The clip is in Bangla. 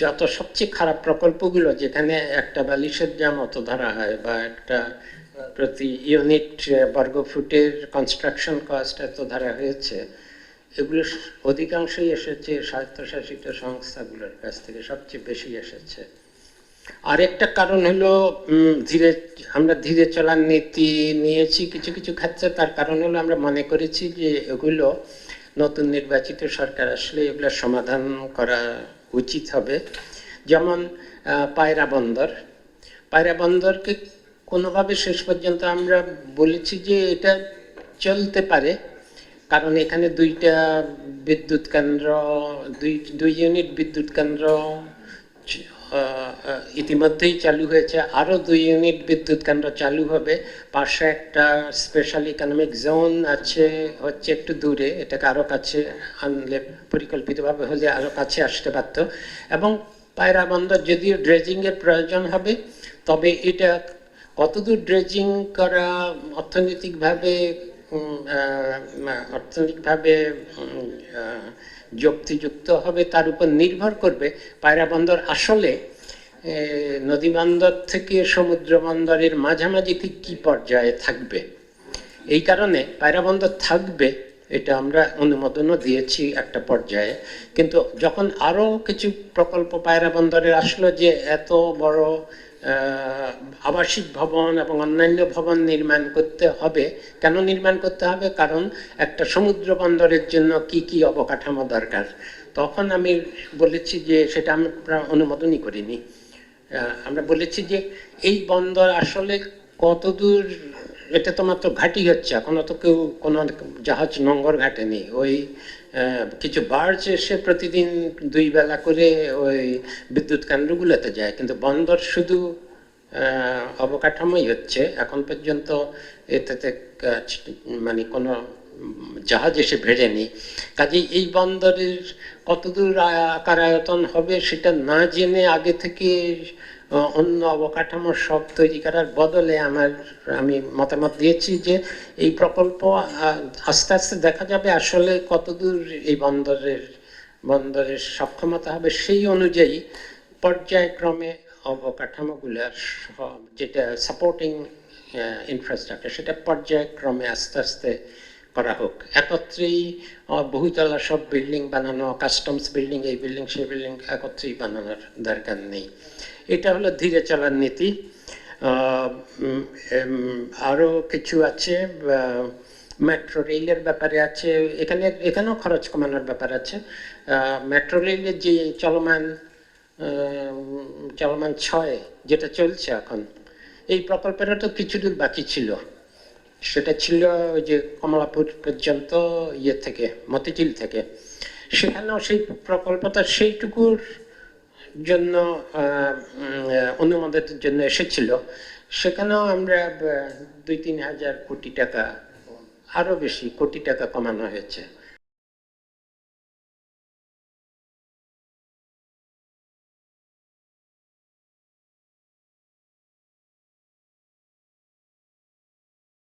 যত সবচেয়ে খারাপ প্রকল্পগুলো যেখানে একটা বালিশের দাম অত ধরা হয় বা একটা প্রতি ইউনিট বর্গফুটের কনস্ট্রাকশন কস্ট এত ধরা হয়েছে, এগুলো অধিকাংশই এসেছে স্বায়ত্তশাসিত সংস্থাগুলোর কাছ থেকে, সবচেয়ে বেশি এসেছে। আরেকটা কারণ হলো আমরা ধীরে চলার নীতি নিয়েছি কিছু কিছু ক্ষেত্রে। তার কারণ হলো আমরা মনে করেছি যে এগুলো নতুন নির্বাচিত সরকার আসলে এগুলো সমাধান করা উচিত হবে। যেমন পায়রা বন্দরকে কোনোভাবে শেষ পর্যন্ত আমরা বলেছি যে এটা চলতে পারে, কারণ এখানে দুইটা বিদ্যুৎ কেন্দ্র, দুই ইউনিট বিদ্যুৎ কেন্দ্র ইতিমধ্যেই চালু হয়েছে, আরও 2 ইউনিট বিদ্যুৎ কেন্দ্র চালু হবে। পাশে একটা স্পেশাল ইকোনমিক জোন আছে, হচ্ছে একটু দূরে, এটাকে আরও কাছে আনলে, পরিকল্পিতভাবে হলে আরও কাছে আসতে পারত। এবং পায়রা বন্দর যদিও ড্রেজিংয়ের প্রয়োজন হবে, তবে এটা কতদূর ড্রেজিং করা অর্থনৈতিকভাবে যুক্তিযুক্ত হবে তার উপর নির্ভর করবে। পায়রা বন্দর আসলে নদী বন্দর থেকে সমুদ্র বন্দরের মাঝামাঝি ঠিক কী পর্যায়ে থাকবে। এই কারণে পায়রা বন্দর থাকবে, এটা আমরা অনুমোদনও দিয়েছি একটা পর্যায়ে। কিন্তু যখন আরও কিছু প্রকল্প পায়রা বন্দরের আসলো, যে এত বড় আবাসিক ভবন এবং অন্যান্য ভবন নির্মাণ করতে হবে, কেন নির্মাণ করতে হবে? কারণ একটা সমুদ্র বন্দরের জন্য কি কি অবকাঠামো দরকার। তখন আমি বলেছি যে সেটা আমরা অনুমোদনই করিনি। আমরা বলেছি যে এই বন্দর আসলে কতদূর, এটা তো মাত্র ঘাঁটি হচ্ছে, এখনো তো কেউ কোনো জাহাজ নোঙ্গর ঘাটেনি। ওই কিছু বার্জ এসে প্রতিদিন 2 বেলা করে ওই বিদ্যুৎ কেন্দ্রগুলোতে যায়, কিন্তু বন্দর শুধু অবকাঠামোই হচ্ছে এখন পর্যন্ত। এটাতে মানে কোনো জাহাজ এসে ভেড়েনি। কাজেই এই বন্দরের কতদূর আকার আয়তন হবে সেটা না জেনে আগে থেকে অন্য অবকাঠামো সব তৈরি করার বদলে আমি মতামত দিয়েছি যে এই প্রকল্প আস্তে আস্তে দেখা যাবে আসলে কতদূর এই বন্দরের সক্ষমতা হবে, সেই অনুযায়ী পর্যায়ক্রমে অবকাঠামোগুলো, যেটা সাপোর্টিং ইনফ্রাস্ট্রাকচার, সেটা পর্যায়ক্রমে আস্তে আস্তে করা হোক। একত্রেই বহুতলা সব বিল্ডিং বানানো, কাস্টমস বিল্ডিং, এই বিল্ডিং সেই বিল্ডিং একত্রেই বানানোর দরকার নেই। এটা হলো ধীরে চলার নীতি। আরও কিছু আছে, মেট্রো রেলের ব্যাপারে আছে, এখানেও খরচ কমানোর ব্যাপার আছে। মেট্রো রেলের যে চলমান 6 যেটা চলছে এখন, এই প্রকল্পেরও তো কিছু দূর বাকি ছিল। সেটা ছিল যে কমলাপুর পর্যন্ত, থেকে মতিঝিল থেকে। সেখানেও সেই প্রকল্পটা সেইটুকুর জন্য অনুমোদনের জন্য এসেছিল। সেখানেও আমরা 2-3 হাজার কোটি টাকা, আরও বেশি কোটি টাকা কমানো হয়েছে।